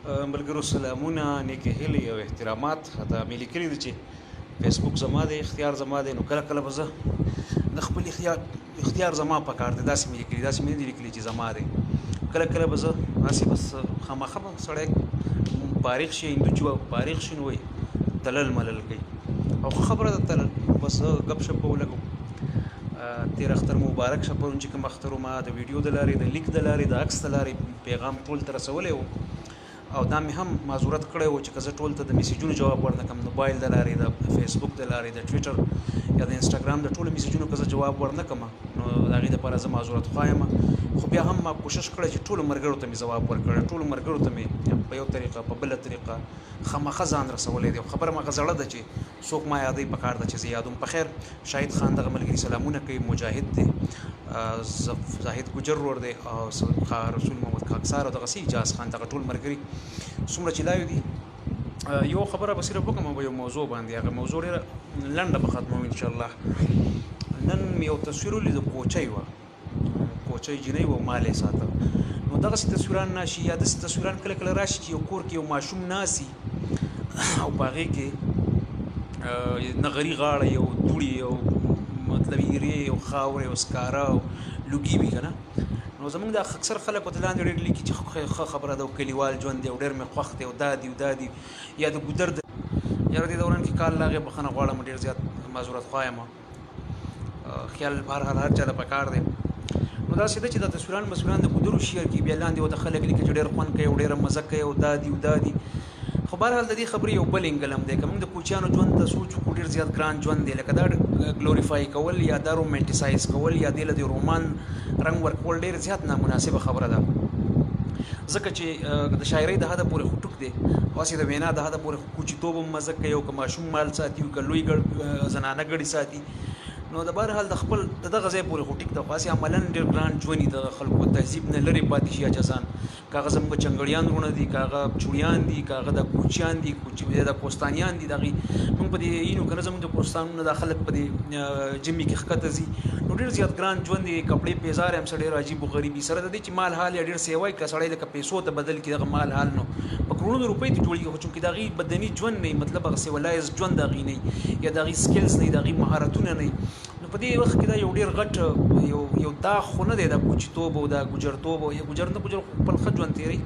ملګرو سلامونه، نیکې هیلې او احترامات. دا مې لیکلي دي چې فیسبوک زما دی، اختیار زما دی، نو کله کله به زه د خپل اختیار زما په کار دی، داسې مې لیکلي، داسې مې نه دي لیکلي چې زما دی. کله کله به زه داسې بس خامخا به سړی فارغ شي، هندو چې فارغ شي نو وایي تلل ملل کوي، او ښه خبره ده تلل. بس ګپ شپ به ولګو. تیر اختر مبارک شه. پرون چې کوم اختر و، ما د ویډیو د لارې، د لیک د لارې، د عکس د لارې پیغام ټول ته رسولی و، او دا مې هم معذورت کړی و چې که زه ټول ته د میسیجونو جواب ورنه کړم، د موبایل د لارې، د فیسبوک د لارې، د ټویټر یا د انسټاګرام د ټولو میسیجونو که زه جواب ورنه کړم، نو د هغې دپاره زه معذورت خوا یم. خو بیا هم ما کوشش کړی چې ټولو ملګرو ته مې ځواب ورکړی، ټولو ملګرو ته مې په یو طریقه په بله طریقه خامخا ځان رسولی دی. خبره مغه زړه ده چې څوک ما یادوي، په کار ده چې زه یادوم. په خیر، شاهد خان دغه ملګري سلامونه کوي، مجاهد دی، زاهد ګجر ور دی، او رسول محمد کاکسار او دغسې اجاز خان، دغه ټول ملګري څومره چې لایو دي. یو خبره به صرف وکړم په یو موضوع باندې، هغه موضوع ډېره لنډه به ختموم انشاءالله. نن مې یو تصویر ولید، کوچۍ وه، کوچۍ جینۍ وه، مال یې ساته. نو دغسې تصویران راشي، یا داسې تصویران کله کله راشي چې یو کور کې یو ماشوم ناسي او په هغې کې نغري غاړه، یو دوړې، یو مطلب ایرې، یو خاوره، یو سکاره او لوګي وي که نه. نو زمونږ دا اکثر خلک ورته لاندې ډېر لیکي چې ښه خبره ده، او کلیوال ژوند دی، او ډېر مې خوښ دی، او دا دي او دا دي، یا د ګودر د یاره دې دوران کې کال لاغې بخښنه غواړم، ډېر زیات معذورت خوا یم. خیال بهرحال هر چا ته په کار دی. نو داسې ده چې دا تصویران مسویران د ګودرو شعر کې بیا لاندې ورته خلک لیکي چې ډېر خوند کوي او ډېره مزه کوي او دا دي او دا دي. خو بهرحال د دې خبرې یو بل انګل هم دی. که موږ د کوچیانو ژوند ته سوچ وکړو، ډېر زیات ګران ژوند دی، لکه دا ګلوریفای کول یا دا رومانټیسایز کول یا دې له د رومان رنګ ورکول ډېر زیات نامناسبه خبره ده، ځکه چې د شاعرۍ د حده پورې خو ټوک دی، او هسې د وینا د حده پورې خو کوچیتوب هم مزه کوي، او که ماشوم مال ساتي، او که لوی زنانه ګړي ساتي، نو د بهرحال د خپل د دغه ځای پورې خو ټیک ده. خو هسې عملاً ډېر ګران ژوند دي، د خلکو تهذیب نه لرې پاتې شي اجزان. که هغه زموږ چنګړیان وروڼه دي، که هغه چوړیان دي، که هغه د کوچیان دي، د کوستانیان دي، دغې موږ په دې یینو که نه، زموږ د کوستانونو دا خلک په دې جمي کې ښکته ځي، نو ډېر زیات ګران ژوند دی. کپړې پیزار هم څه ډېر عجیب و غریبي سره د دې چې مال حال یې ډېر سیوی، که سړی لکه پیسو ته بدل کړي دغه مال حال، نو په کروڑونو روپۍ ته جوړېږي، خو چونکې د هغې بدني ژوند نه وي، مطلب هغه سیولایز ژوند د هغې نه وي، یا د هغې سکلز نه وي، د هغې مهارتونه نه وي. نو په دې وخت کې دا یو ډېر غټ یو داغ خو نه دی، دا کوچیتوب او دا ګجرتوب، او یا ګجر نه ګجر خپل ښه ژوند تېروي،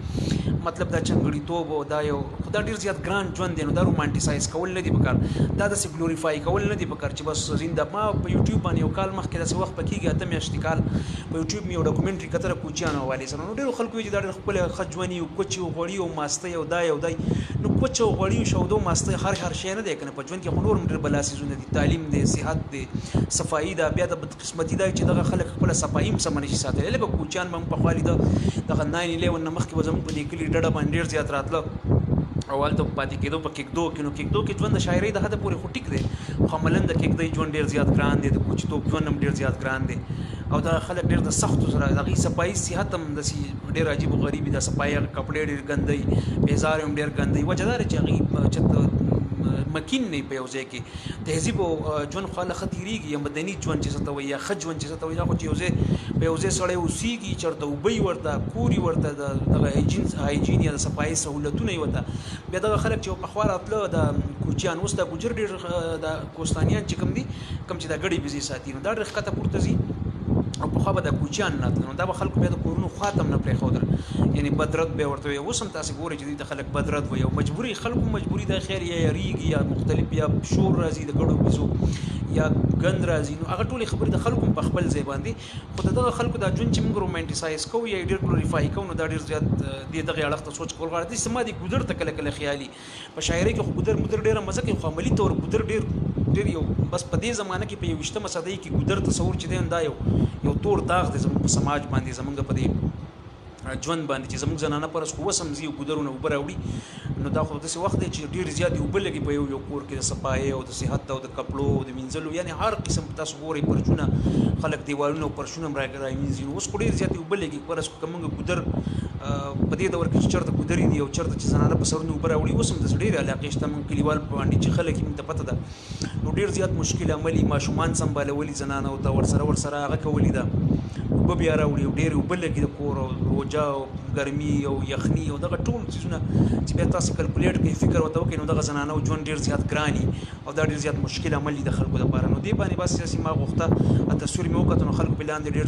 مطلب دا چنګړیتوب او دا یو خو دا ډېر زیات ګران ژوند دی. نو دا رومانټیسایز کول نه دي پکار، دا داسې ګلوریفای کول نه دي پکار چې بس زنده. ما په یوټیوب باندې یو کال مخکې داسې وخت په کېږي، 8 میاشتې کال په یوټیوب مې یو ډاکومنټري کتله کوچیانو حوالې سره. نو ډېرو خلکو وایي چې دا ډېر ښکلی ښه ژوند یو، کوچ او غوړي او ماستۍ او دا یو دی. نو کوچ او غوړي او شودو ماستۍ هر شی نه دی که نه، په ژوند کې خو نور هم ډېر بلا څیزونه دي، تعلیم دی، صحت دی، صفایي ده، بیا د بدقسمتي دا چې دغه خلک خپله صفایي هم سمه نه شي ساتلی. لکه کوچیان به موږ پخوا لیده، دغه 9/11 نه مخکې به زموږ په دې کلي ډډه باندې ډېر زیات راتله، او هلته پاتې کېدو په کېږدو کې. نو کېږدو کې ژوند د شاعرۍ د حده پورې خو ټیک دی، خو عملاً د کېږدۍ ژوند ډېر زیات ګران دی، د کوچیتوب ژوند هم ډېر زیات ګران دی، او دا خلک ډېر د سختو سره د هغې صفایي صحت هم داسې ډېر عجیب و غریب وي، د صفایي کپړې ډېر ګندوي، پیزار هم ډېر ګندوي. وجه دا ده چې هغې چېرته مکین نه په یو ځای کې تهذیب او ژوند خو هله ښه تېرېږي، یا مدني ژوند چې څه ته وایي، یا ښه ژوند چې څه ته وایي، دا خو چې یو ځای په یو ځای سړی اوسېږي، چېرته اوبه یې ورته، کور یې ورته، دغه هایجین یا د صفایي سهولتونه یې ورته. بیا دغه خلک چې پخوا راتله د کوچیان، اوس دا ګجر ډېر د کوستانیان چې کوم دي، کوم چې دا ګړې بزې ساتي، نو دا ډېر ښکته پورته ځي، او پخوا به د کوچیان راتله، نو دا به خلکو بیا د کورونو خوا ته هم نه پرېښودل، یعنې بدرد به یې ورته وایي. اوس هم تاسې ګورئ چې دې ته خلک بدرد وایي، او مجبوري خلکو مجبوري ده، خیر یا یریږي، یا مختلف یا شور راځي د ګړو بزو، یا ګند راځي، نو هغه ټولې خبرې د خلکو په خپل ځای باندې. خو د دغه خلکو دا ژوند چې موږ رومانټیسایز کوو یا ډېر ګلوریفای کوو، نو دا ډېر زیات دغې اړخ ته سوچ کول غواړي. داسې ما دې ګودر ته کله کله خیالي په شاعرۍ کې خو ګودر مودر ډېره مزه کوي، خو عملي طور ګودر ډېر یو بس په دې زمانه کې په 21مه صدۍ کې ګودر تصور چې دی، دا یو تور داغ دی زموږ په سماج باندې، زموږ په دې ژوند باندې چې زموږ زنانه پرس خو اوس هم ځي او ګودرونه اوبه راوړي. نو دا خو داسې وخت دی چې ډېر زیاتې اوبه لګي په یو کور کې، د صفایۍ او د صحت او د کپړو او د مینځلو، یعنې هر قسم تاسو ګورئ پرچونه خلک دیوالونه او پرچونه هم راوینځي. نو اوس خو ډېر زیاتې اوبه لګي، فرض کړو که موږ ګودر په دې دور کې چې چېرته ګودرې دي او چېرته چې زنانه په سرونو اوبه راوړي، اوس هم داسې ډېرې علاقې شته موږ کلیوال باندې چې خلک یې موږ ته پته ده، نو ډېر زیات مشکل عملي ماشومان سمبالولي زنانو ته ورسره هغه کولي ده. اوبه بیا راوړي او ډېرې اوبه لګي د کور او روژه او ګرمي او یخني او دغه ټول څیزونه چې بیا تاسو کلکولیټ کوئ فکر ورته وکړئ نو دغه زنانو ژوند ډېر زیات ګران او دا ډېر زیات مشکل عمل دي د خلکو دپاره نو دې باندې بس سیاسي ما غوښته تصویر مې وکتو نو خلکو پې لاندې ډېر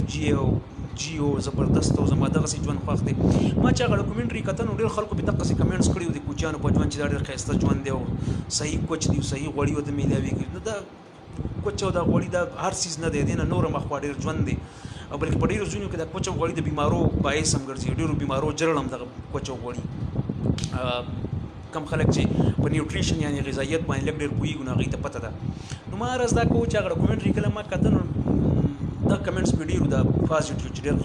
جي او زبردست او زما دغسې ژوند خوښ دی ما چې هغه ډاکومنټري کته نو ډېر خلکو پې دغسې کمنټس کړي وو د کوچیانو په ژوند چې دا ډېر ښایسته ژوند دی او صحیح کوچ دی او صحیح غوړي ورته میلاویږي نو دا کوچ او دا غوړي دا هر څیز نه دی دې نه نور مخوا ډېر ژوند دی او بلکې په ډېرو ځایونو کې دا کوچ او غوړي د بیمارو باعث هم ګرځي ډېرو بیمارو جرړ هم دغه کوچ او غوړي کم خلک چې په نیوټریشن یعنې غذایت باندې لږ ډېر پوهېږي نو هغوی ته پته ده نو ما عرض دا کوو چې هغه ډاکومنټري کله ما کته نو دا کمنټس مې ډېر دا پازیټیو چې ډېر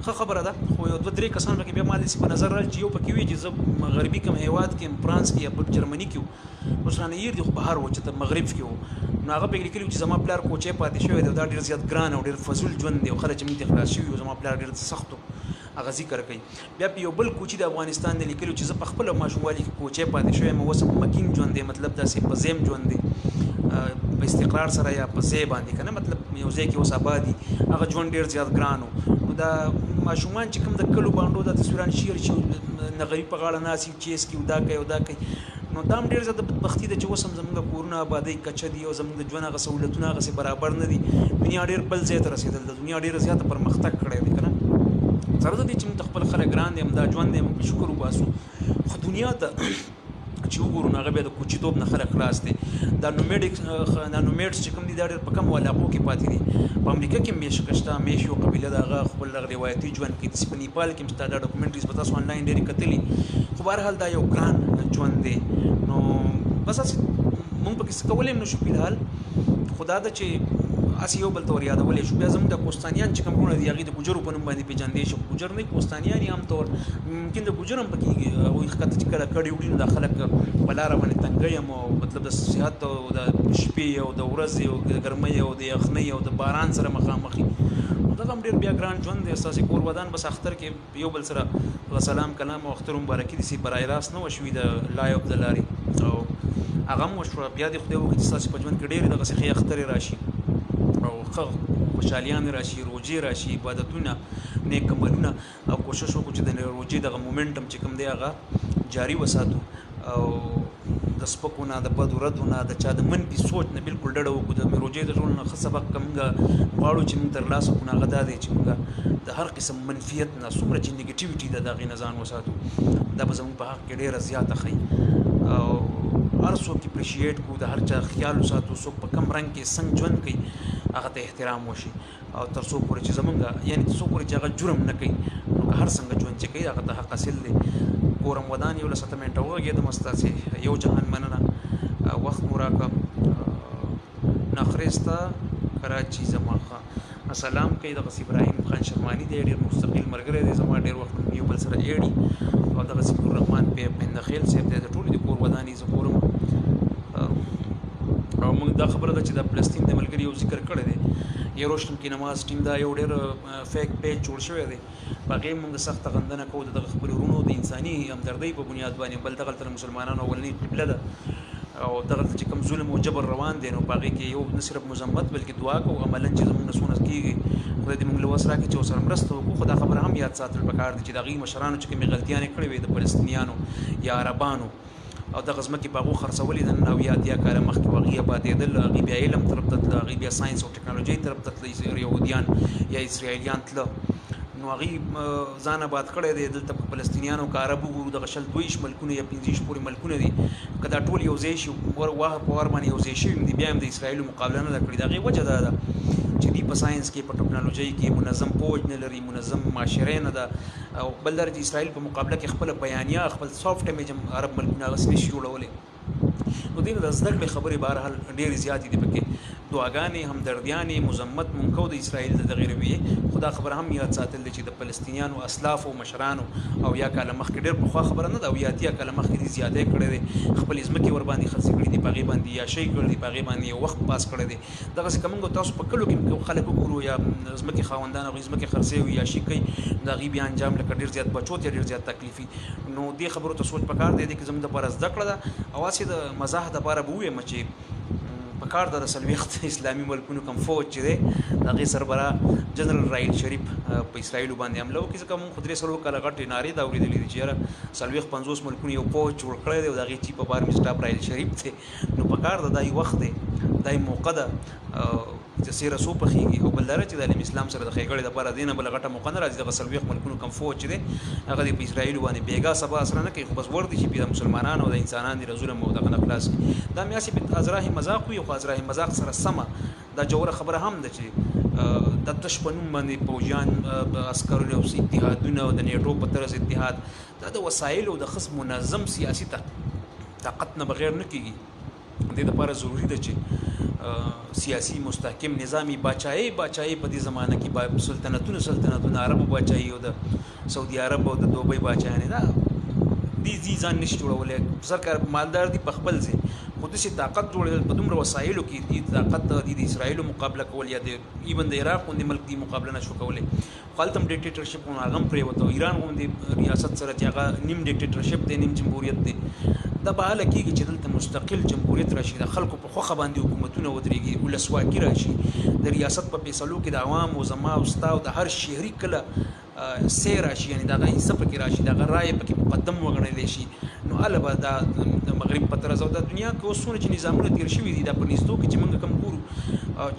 ښه خبره ده خو یو دوه درې کسان پکې بیا ما داسې په نظر راځي چې یو پکې وي چې زه مغربي کوم هېواد کې فرانس کې یا جرمني کې وو اوس رانه هېر دي خو بهر وو چې ته مغرب کې وو نو هغه پکې لیکلي وو چې زما پلار کوچی پاتې شوی دی او دا ډېر زیات ګران او ډېر فضول ژوند دی او خلک چې موږ ته خلاص شوي وو زما پلار ډېر سخت و هغه ذکر کوي بیا په یو بل کوچي د افغانستان دی لیکلي چې زه په خپله ماشوموالي کې کوچی پاتې شوی یم اوس مکین ژوند دی مطلب داسې په ذیم ژوند دی په استقرار سره یا په ځای باندې که نه مطلب یو ځای کې اوس آباد دي هغه ژوند ډېر زیات ګران و نو دا ماشومان چې کوم د کلو باندو دا تصویران شیر چې نغري په غاړه ناسي چیس کې دا کوي او دا کوي نو دا هم ډېر زیات بدبختي ده چې اوس هم زموږ کورونه آبادۍ کچه دي او زموږ د ژوند هغه سهولتونه هغسې برابر نه دي دنیا ډېر بل ځای ته رسېدل د دنیا ډېره زیاته پرمختګ کړی دی که نه سره د دې چې موږ خپل خلک ګران دی همدا ژوند دی موږ شکر وباسو خو دنیا ته چې وګورو نو هغه بیا د کوچیتوب نه خلک خلاص دی دا نومیډس چې کوم دي دا ډېر په کمو علاقو کې پاتې دي په امریکا کې میشکه شته میش یو قبیله ده هغه خپل دغه روایتي ژوند کوي داسې په نیپال کې هم شته دا ډاکومنټریز به تاسو آنلاین ډېرې کتلي خو بهرحال دا یو ګران ژوند دی نو بس هسې مونږ پکې څه کولی هم نه شو فلحال خو دا ده چې هسې یو بل ته ور یادولی شو بیا زموږ د کوستانیان چې کوم وروڼه دي هغوی د ګوجرو په نوم باندې پېژندی شو ګوجر نه کوستانیان یې عام طور ممکن د ګوجر هم پکې هغوی ښکته چې کله کډې وړي نو دا خلک په لاره باندې تنګی یم او مطلب د صحت او د شپې او د ورځې او د ګرمۍ او د یخنۍ او د باران سره مخامخ وي نو دغه هم ډېر بیا ګران ژوند دی ستاسې کور ودان بس اختر کې یو بل سره سلام کلام او اختر مبارکي داسې برای راست نه وشوي د لایف د لارې او هغه هم وشوه بیا دې خدای وکړي چې ستاسې په ژوند کې ډېرې دغسې ښې اخترې راشي او ښه خوشحالیان راشي روژې راشي عبادتونه نیک عملونه او کوشش وکړو چې د روژې دغه مومنټم چې کوم دی هغه جاري وساتو او د سپکو نه د بدو ردو نه د چا د منفي سوچ نه بالکل ډډه وکړو د روژې د ټولو نه ښه سبق که موږ غواړو چې موږ ترلاسه کړو هغه دا دی چې موږ د هر قسم منفیت نه څومره چې نیګیټیویټي ده د هغې نه ځان وساتو دا به زموږ په حق کې ډېره زیاته ښایي او هر څوک اپریشیټ کړو د هر چا خیال وساتو څوک په کم رنګ کې څنګه ژوند کوي هغه ته احترام وشي او تر څو پورې چې زمونږ یعنې تر څو پورې چې هغه جرم نه کوي نو که هر څنګه ژوند چې کوي هغه ته حق حاصل دی کورم ودان 11 منټه وغږېدم ستاسې یو جهان مننه وخت مو راکړه نخرسته کراچي زما ښه السلام کوي دغسې ابراهیم خان شرماني دی ډېر مستقل ملګری دی زما ډېر وخت یو بل سره ایړي او دغسې ګلرحمان پندخیل صاحب دی د ټولې د کور ودانې زه ګورم او موږ دا خبره ده چې د فلسطین د ملګري یو ذکر کړی دی یروشلم کې نماز ټیم دا یو ډېر فیک پیج جوړ شوی دی په هغې موږ سخته غندنه کوو د دغه خپلو وروڼو د انساني همدردۍ په بنیاد باندې بل دغلته د مسلمانانو اولنۍ قبله ده او دغلته چې کوم ظلم او جبر روان دی نو په هغې کې یو نه صرف مذمت بلکې دعا کوو عملا چې زموږ نه څونه کېږي خدای دې موږ له وس راکړي چې ورسره مرسته وکړو خو دا خبره هم یاد ساتل پکار دي چې د هغوی مشرانو چې کومې غلطیانې کړې وې د فلسطینیانو یا عربانو او دغه ځمکې په هغو خرڅولې د نن او یا اتیا کاله مخکې هغوی آبادېدل هغوی بیا علم طرف ته تله هغوی بیا ساینس او ټکنالوژۍ طرف ته تله یهودیان یا اسرائیلیان تله نو هغوی ځان آباد کړی دی دلته په فلسطینیانو که عربو وګورو دغه 22 ملکونه یا 25 پورې ملکونه دي که دا ټول یو ځای شي وار په وار باندې یو ځای شوي دي بیا هم د اسرائیلو مقابله نه ده کړې د هغې وجه دا ده چې دوی په ساینس کې په ټکنالوژۍ کې منظم پوج نه لري منظم معاشره نه ده او بل دا چې اسرائیل په مقابله کې خپله بیانیه خپل سافټ امیج هم عرب ملکونه هغسې نشي جوړولی نو دې نه د زده کړې خبرې بهرحال ډېرې زیاتې دي پکې دعاګانې همدردیانې مذمت مونږ کوو د اسرائیل د دغې رویې خو دا خبره هم یاد ساتل دی چې د فلسطینیانو اسلافو مشرانو او یا کاله مخکې ډېر پخوا خبره نه ده او یا اتیا کاله مخکې دې زیاتی کړی دی خپلې ځمکې ورباندې خرڅې کړي دي په هغې باندې یاشۍ کړی دي په هغې باندې یو وخت پاس کړی دی دغسې که مونږ تاسو په کلو کې خلک وګورو یا ځمکې خاوندان هغوی ځمکې خرڅوي او یاشي کوي د هغې بیا انجام لکه ډېر زیات بچو ته ډېر زیات تکلیفي نو دې خبرو ته سوچ پکار دی چې زموږ دپاره زده کړه ده او هسې د مزاح دپاره به ووایم چې په په کار د سلويخت اسلامي ملکونو کوم فوج چې دی د هغې سربراہ جنرال راحیل شریف په اسرائیلو باندې حمله وکړي ځکه موږ خو 300 کاله غټې نارې دا اورېدلې دي چې یاره څلوېښت 50 ملکونو یو فوج جوړ کړی دی او د هغې چیف اف آرمي سټاف راحیل شریف دی نو په کار ده دا یو وخت دی دا یې موقع ده چې سیره څو پخېږي او بل دا چې د علم اسلام سره د ښېګړې دپاره دې نه بله غټه موقع نه راځي دغه 40 ملکونو کوم فوج چې دی هغه دې په اسرائیلو باندې بېګا سبا اثر نه کوي خو بس ور دي چې د مسلمانانو او د انسانانو د ظلم او دغه نه خلاص کړي دا میاسې په ازراه مذاق وي خو ازراه مذاق سره سمه دا جوړه خبره هم ده چې د تش په نوم باندې پوځیان عسکرونه او اتحادونه او د نیټو په طرز اتحاد دا د وسایلو د خصم منظم سیاسي طاقت نه بغیر نه کېږي د دې لپاره ضروري ده چې سیاسي مستحکم نظامی باچایي په دې زمانه کې سلطنتونه عربو باچایي او د سعودي عرب او د دوبۍ باچایانې دا دې ځان نشي جوړولی سرکار مالدار دي په خپل ځای خو داسې طاقت جوړېدل په دومره وسایلو کې دې طاقت د اسرائیلو مقابله کول یا د ایون د عراق غوندې ملک دې مقابله نشو کولی خو هلته هم ډیکټیټرشپ هغه هم پرېوته ایران غوندې ریاست سره چې هغه نیم ډیکټیټرشپ دی نیم جمهوریت دی دا به هله کېږي چې دلته مستقل جمهوریت راشي د خلکو په خوښه باندې حکومتونه ودرېږي ولسواکي راشي د ریاست په فیصلو کې د عوام او زما او ستا او د هر شهري کله سیر راشي یعنی دغه حصه پکې راشي دغه رایه پکې مقدم وګڼلی شي نو هله به دا د مغرب په طرز او د دنیا کې اوس څونه چې نظامونه تېر شوي دي دا په نږدو کې چې موږ کوم ګورو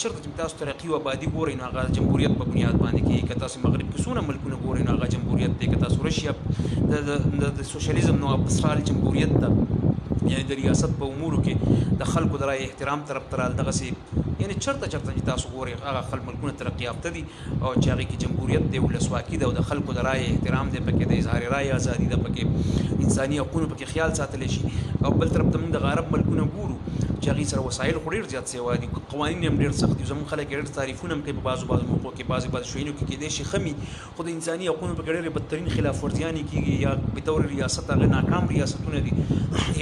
چېرته چې تاسو ترقي او آبادي ګورئ نو هغه جمهوریت په بنیاد باندې کېږي که تاسو مغرب کې څونه ملکونه ګورئ نو هغه جمهوریت دی که تاسو رشیا د سوشلیزم نو ابسرال جمهوریت ده یعنی د ریاست په امورو کې د خلکو د رایې احترام طرف ته رال دغسې یعنی چرته چې تاسو ګورئ هغه خلک ملکونه ترقي یافته دي او چې هغې کې جمهوریت دی ولسواکي ده او د خلکو د رایې احترام دی پکې د اظهار رایې ازادي ده پکې انساني حقونو پکې خیال ساتلی شي او بل طرف ته موږ د غرب ملکونه ګورو چې هغې سره وسایل خو ډېر زیات سوي دي قوانین هم ډېر سخت دي زموږ خلک یې ډېر تعریفونه هم کوي په بعضو موقعو کې بعضې شیانو کې کېدای شي ښه وي خو د انساني حقونو پکې ډېرې بدترین خلاف ورزیانې کېږي یا بطور ریاست هغه ناکام ریاستونه دي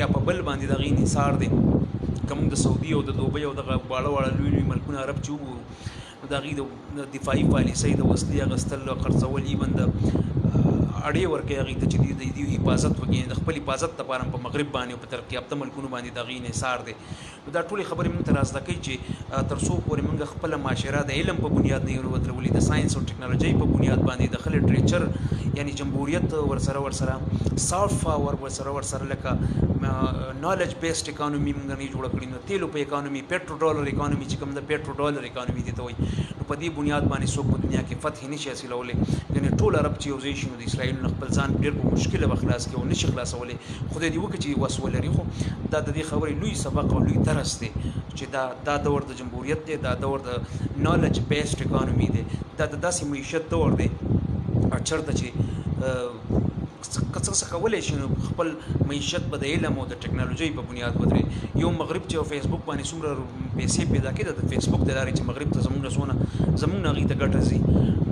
یا په بل باندې د هغې انحصار دی که موږ د سعودي او د دوبۍ او دغه واړه لوی لوی ملکونه عرب چې وګورو نو د هغې د دفاعي پالیسۍ د وسلې اخیستل او خرڅول ایون د اړې ورکوي هغې ته چې د دې حفاظت وکړي د خپل حفاظت لپاره هم په مغرب باندې او په ترقي یافته ملکونو باندې د هغې انحصار دی نو دا ټولې خبرې موږ ته رازده کوي چې تر څو پورې موږ خپله معاشره د علم په بنیاد نه یو ودرولي د ساینس او ټکنالوژۍ په بنیاد باندې د ښه لټریچر یعنی جمهوریت ورسره سافټ پاور ورسره لکه نالج بیسډ اکانومي موږ نه جوړه کړې نو تیلو په اکانومي پیټرو ډالر اکانومي چې کوم د پیټرو ډالر اکانومي دې ته وایي نو په دې بنیاد باندې څوک په دنیا کې فتح نشي حاصلولی یعنې ټول عرب چې یو ځای شي نو د اسرائیل نه خپل ځان ډېر په مشکله به خلاص کړي او نشي خلاصولی خدای دې وکړي چې وس ولري خو دا د دې خبرې لوی سبق او لوی درس دی چې دا دور د جمهوریت دی دا دور د نالج بیسډ اکانومي دی دا د داسې معیشت دور دی چېرته چې څه کولی شي نو خپل معیشت به د علم او د ټکنالوژۍ په بنیاد ودرې یو مغرب چې فیسبوک باندې څومره پیسې پیدا کېده د فیسبوک د لارې چې مغرب ته زموږ نه هغې ته ګټه ځي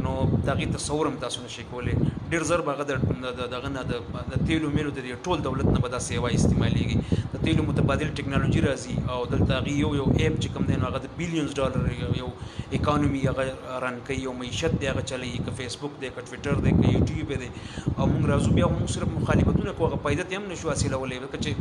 نو د هغې تصور هم تاسو نشئ کولی ډېر زر به هغه دغه نه د تیلو میلو د ټول دولت نه به دا سیوا استعمالیږي د تیلو متبادل ټکنالوژي راځي او دلته هغې یو ایپ چې کوم دی نو هغه د بلیونز ډالر یو اکانومي هغه رن کوي او معیشت دی هغه چلوي که فیسبوک دی که ټویټر دی که یوټیوب دی او موږ راځو بیا موږ صرف مخالفتونه کوو هغه فایده یې هم نشو حاصلولی ځکه چې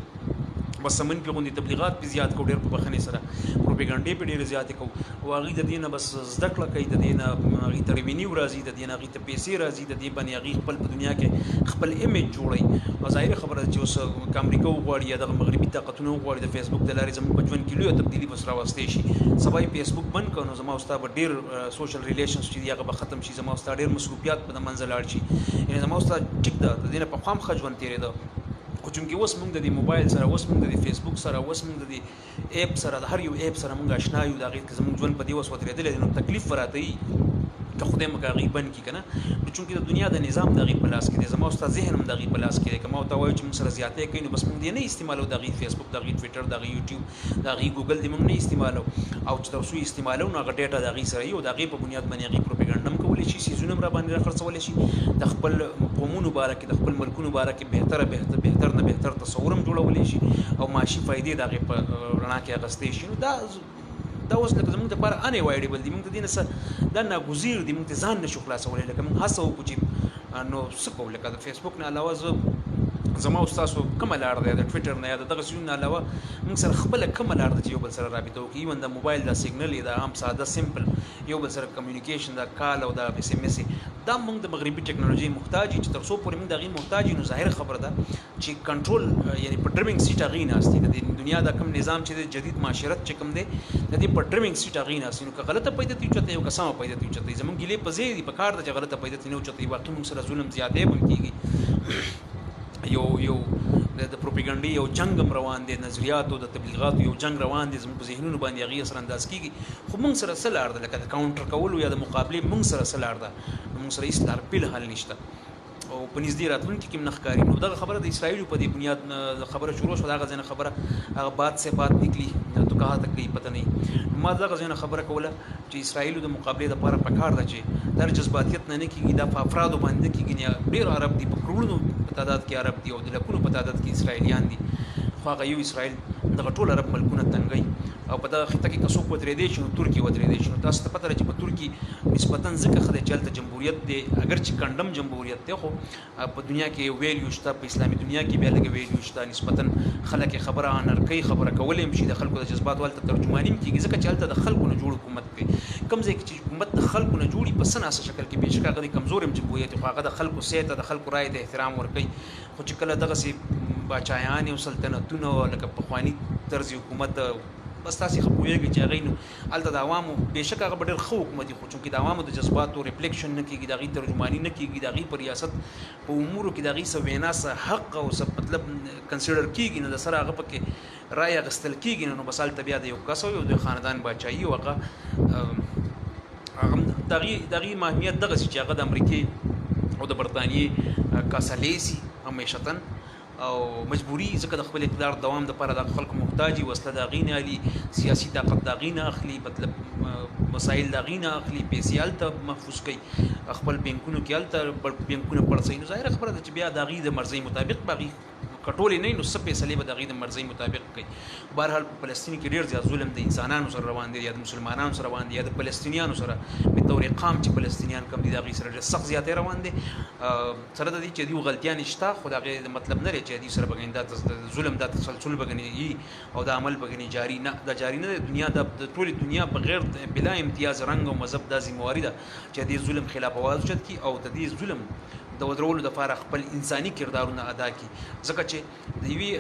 بس سمن پې غوندې تبلیغات پې زیات کوو ډېر په بخښنې سره پروپیګنډې پې ډېرې زیاتې کوو او هغوی د دې نه بس زده کړه کوي د دې نه هغوی ته ریونیو راځي د دې نه هغوی ته پیسې راځي د دې باندې هغوی خپل په دنیا کې خپل امیج جوړوي او ظاهره خبره ده چې اوس که امریکا وغواړي یا دغه مغربي طاقتونه وغواړي د فیسبوک د لارې زموږ په ژوند کې لویه تبدیلي بس راوستی شي سبا یې فیسبوک بند کړو نو زما او ستا به ډېر سوشل ریلیشنز چې دي هغه به ختم شي زما او ستا ډېر مصروفیات به د منځه لاړ شي یعنې زما او ستا ټیک ده د دې نه په خام ښه ژوند تېرېده خو چونکې اوس موږ د دې موبایل سره اوس موږ د دې فیسبوک سره اوس موږ د دې ایپ سره د هر یو ایپ سره موږ اشنا یو د هغې کې زموږ ژوند په دې اوس ودرېدلی دی نو تکلیف به راته وي که خدای مو که هغوی بند کړي که نه نو چونکې د دنیا د نظام د هغې په لاس کې دی زما او ستا ذهن هم د هغې په لاس کې دی که ما ورته ووایو چې موږ سره زیاتی کوي نو بس موږ دې نه استعمالو د هغې فیسبوک د هغې ټویټر د هغې یوټیوب د هغې ګوګل دې موږ نه استعمالو او چې تر څو یې استعمالو نو هغه ډیټا د هغې سره وي او د هغې په بنیاد باندې هغې پروپیګنډه هم کولی شي څیزونه هم را باندې را خرڅولی شي د خپل قومونو باره کې د خپل ملکونو باره کې بهتر نه بهتر تصور هم جوړولی شي او معاشي فایدې د هغې په رڼا کې اخیستی شي نو دا اوس لکه زموږ دپاره انایوایډیبل دي موږ ته دې نه څه دا ناګزیر دي موږ ته ځان نشو خلاصولی لکه موږ هڅه وکړو چې نو څه کوو لکه د فیسبوک نه علاوه زه زما او تاسو کومه لار ده د ټویټر نه یا دغه سیونه علاوه موږ سره خپل کومه لار ده چې یو بل سره رابطه وکړو ایون د موبایل د سیګنل دا عام ساده سمپل یو بل سره کمیونیکیشن دا کال او دا اس ام اس دا موږ د مغربي ټکنالوژي محتاج چې تر څو پورې موږ دغه محتاج نو ظاهر خبره ده چې کنټرول یعنی په ډریمینګ سیټ اغې نه استي د دنیا د کوم نظام چې جدید معاشرت چې کوم دی د دې په ډریمینګ سیټ اغې نه استي نو که غلطه پیدا تی چته یو قسمه پیدا تی چته زمونږ ګلې په زی په کار د غلطه پیدا تی نه چته واقعي موږ سره ظلم زیاتې بم کیږي یو د پروپاګاندا یو جنگ روان دي نظریاتو د تبلیغاتو یو جنگ روان دي زموږ په ذهنونو باندې هغه اثر انداز کیږي خو موږ سره سلار ده لکه د کاونټر کول یا د مقابله موږ سره سلار ده موږ سره ایستار بل حل نشته او په نږدې راتلونکي کې منخکاری نو دغه خبره د اسرایل په دې بنیاد خبره شروع شو دغه ځنه خبره هغه بات سے بات نکلی تو کہا تک کی پتہ نه ما دغه ځنه خبره کوله چې اسرایل د مقابله لپاره پکار ده چې در جذباتیت نه کیږي د افراد باندې کیږي ډیر عرب دي په کروڑونو په تعداد کې عرب دي او د لکونو په تعداد کې اسرایلیان دي خو هغه یو اسرایل دغه ټول عرب ملکونه تنګي او په دغه خطه کې کسو ودرې دي چې ترکی ودرې دي چې تاسو ته پته لري چې په ترکی نسبتا ځکه خدای چلته جمهوریت دی اگر چې کندم جمهوریت دی خو په دنیا کې ویلیو شته په اسلامي دنیا کې بیا لګ ویلیو شته نسبتا خلک خبره انرکی خبره کولې مشي د خلکو د جذبات والته ترجمانی کیږي ځکه چې چلته د خلکو نه جوړ حکومت دی کم ځای کې چې حکومت د خلکو نه جوړي په سناسه شکل کې بهشکه هغه د کمزور جمهوریت خو هغه د خلکو سیته د خلکو رائے د احترام ورکوي خو چې کله دغه سي بچایان او سلطنتونه لکه په خواني طرز حکومت بس تاسو خپويږي چې هغه نو الته د عوامو بهشکه هغه ډېر خو حکومتي خو چې د عوامو د جذباتو ریفلیکشن نه کیږي دغه ترجمانی نه کیږي دغه په ریاست په امورو کې دغه سوینا سره حق او سب مطلب کنسیډر کیږي نو د سره هغه پکې رائے غستل کیږي نو بسال طبيعه د یو کسو یو د خاندان بچایي او هغه دغه ماهیت دغه چې هغه د امریکای او د برتانیې کاسالیسی همیشتن او مجبوری ځکه د خپل اقتدار دوام د لپاره د خلکو محتاجي وسله د غینه علي سیاسي طاقت د غینه اخلي مطلب مسائل د غینه اخلي پیسې الته محفوظ کوي خپل بانکونو کې الته بانکونو پړسي نو ظاهر خبره ده چې بیا د غي د مرزي مطابق باغی کټولې نه نو سپې سلې به د غي د مرزي مطابق کوي بهرحال په فلسطین کې ډیر زیات ظلم د انسانانو سره روان دي یا د مسلمانانو سره روان دي یا د فلسطینیانو سره په تور قام چې فلسطینیان کم دي د غي سره سخت زیاتې روان دي سره د دې چې دی غلطیان شته خو دا مطلب نه لري چې دې سره بګیندا ظلم د تسلسل بګنی او د عمل بګنی جاری نه د جاری نه دنیا د ټول دنیا بغیر بلا امتیاز رنگ او مذهب د ذمہواری ده چې دې ظلم خلاف आवाज چت کی او د دې ظلم د ودرولو د فارغ خپل انساني کردارونه ادا کی ځکه چې د یوي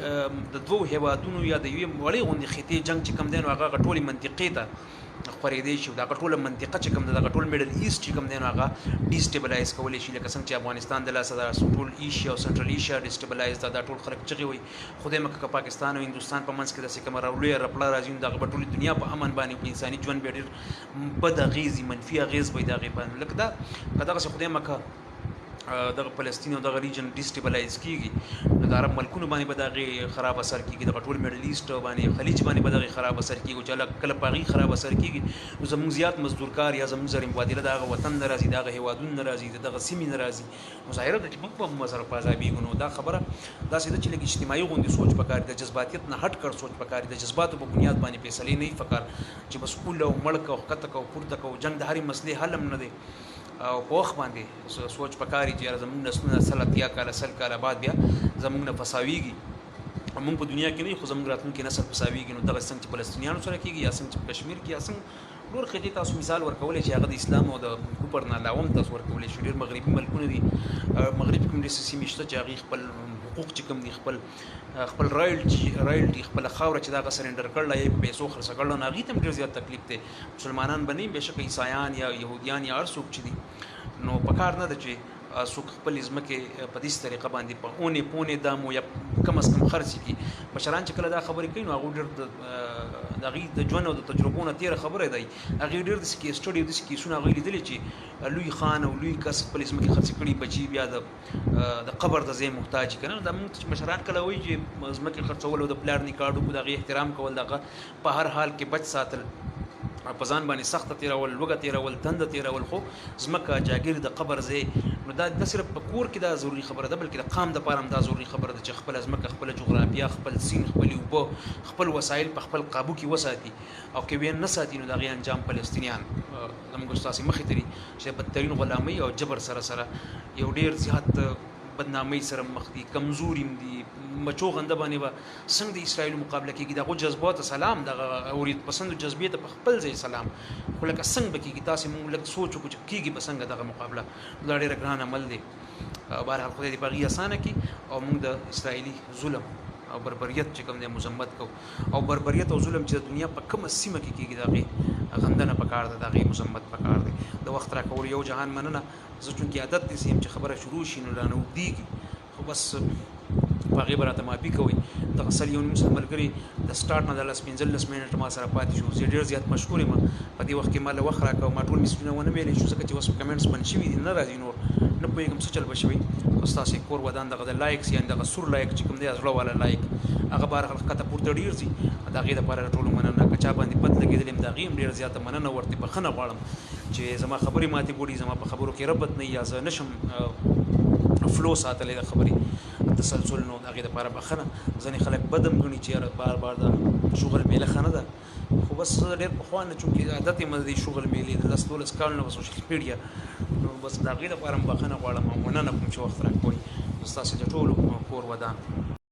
د دوه هیوادونو یا د یوي وړي غونډې خېټې جنگ چې کم دین هغه ټولي منطقې ته خورېدې شي دا ټوله منطقه چې کم د ټول میډل ایست چې کم دین هغه ډیسټیبلایز کولای شي لکه څنګه چې افغانستان د لاسه د ټول ایشیا او سنټرل ایشیا ډیسټیبلایز دا ټول خلک چغي وي خدای مکه پاکستان او هندستان په منځ کې د سکه مرولې رپلا راځي د ټول دنیا په امن باندې په انساني ژوند ډېر بد غیزي منفي غیز وي دا غیبان لکه دا کداغه خدای مکه دغه فلسطین او دغه ریجن ډیسټیبلایز کیږي د عرب ملکونو باندې به دغه خراب اثر کیږي د ټول میډل ایست باندې خلیج باندې به دغه خراب اثر کیږي چې کله پاغي خراب اثر کیږي نو زموږ زیات مزدورکار یا زموږ زري مبادله دغه وطن ناراضي دغه هیوادون ناراضي دغه سیمې ناراضي مظاهره د موږ په مزر پازابي غنو دا خبره دا سیده چې لګي اجتماعي غوندي سوچ پکار د جذباتیت نه هټ کړ سوچ پکار د جذباتو په بنیاد باندې فیصله نه فکر چې بس کول او ملک او کته او پورته او جنگ د هرې مسلې حل نه دی او په وخت باندې سوچ پکاري چې زمونږ نسلونه سلطیا کاله سل کاله بعد بیا زمونږ نه فساویږي موږ په دنیا کې نه خو زمونږ راتلونکي نسل فساویږي نو دغه څنګه چې فلسطینیانو سره کېږي یا څنګه چې کشمیر کې یا څنګه نور خېټې تاسو مثال ورکولای چې هغه د اسلام او د کوپر نه علاوه تاسو ورکولای شئ ډېر مغربي ملکونه دي مغرب کوم د سیمې شته چې هغه خپل حقوق چې کوم دي خپل رایلټي خپل خاور چې دا سرندر کړل یې پیسو خرڅ کړل نه غي تم ډېر زیات تکلیف ته مسلمانان بنې بهشکه عیسایان یا يهوديان یا ارسوک چي دي نو پکار نه د چې سوق خپل ځمکه په دې طریقه باندې په اونې پونه دامو یا کم از کم خرڅ کی بشران چې کله دا خبرې کوي نو هغه ډېر د غي د ژوند او د تجربو تیر خبره دی هغه ډېر د سکی سټډي د سکی سونه غوړي دي چې لوی خان او لوی کس خپل ځمکه خرڅ کړي بچي بیا د قبر د ځای محتاج کنه د موږ مشران کله وایي چې ځمکه خرڅول او د پلان نکاډو کو د احترام کول دغه په هر حال کې بچ ساتل په ځان باندې سخت تیرول لوګه تیرول تند تیرول خو زمکه جاګیر د قبر زی نو دا د صرف په کور کې دا ضروری خبره ده بلکې د قام د پاره دا ضروری خبره ده چې خپل زمکه خپل جغرافیا خپل سین خپل وبو خپل وسایل په خپل قابو کې وساتي او کې وین نه ساتي نو دا غي انجام فلسطینیان زموږ استاد مخې تري چې بدترین غلامي او جبر سره یو ډیر زیات بدنامۍ سره مخ دي، کمزوري دي، مچو غنده باندې به څنګه د اسرائیلو مقابله کېږي. دغو جذباتو سلام، دغه اورید پسندو جذبې ته په خپل ځای سلام، خو لکه څنګه به کېږي تاسې موږ لږ سوچ وکړو چې کېږي به څنګه دغه مقابله. دا ډېره ګران عمل دی. بهرحال خدای دې په هغې اسانه کړي او موږ د اسرائیلي ظلم او بربریت چې کوم دی مذمت کوو، او بربریت او ظلم چې د دنیا په کومه سیمه کې کېږي د هغې غندنه پکار ده، د هغې مذمت پکار دی. د وخت راکولو یو جهان مننه. زه چونکې عادت داسې یم چې خبره شروع شي نو رانه اوږدېږي، خو بس په هغې به راته معافي کوئ. دغه سل یو نیم سل ملګري د سټارټ نه د 15 منټه ما سره پاتې شو. زه ډېر زیات مشکور یم په دې وخت کې ما له وخت راکړ، ما ټول میسجونه ونه ویلی شو ځکه چې اوس کمنټس بند شوي دي، نه راځي نور، نه پوهېږم څه چل به شوي. خو ستاسې کور ودان دغه د لایکس یعنې دغه سور لایک چې کوم دی زړه والا لایک هغه بهرحال ښکته پورته ډېر ځي. د هغې دپاره ټولو مننه. که چا باندې بد لګېدلی یم د هغې هم ډېره زیاته مننه، ورته بښنه غواړم چې زما خبرې ماتې بوډي، زما په خبرو کې ربط نه وي، یا زه نشم فلو ساتلی د خبرې تسلسل، نو د هغې دپاره بښنه. ځینې خلک بد هم ګڼي چې یاره بار بار دا شغل میله ښه نه ده، خو بس ډېر پخوا نه چونکې عادت یم د دې شغل میلې د 10-12 کالو نه په سوشل میډیا، نو بس د هغې دپاره هم بښنه غواړم او مننه کوم چې وخت راکوئ. ستاسې د ټولو کور ودان.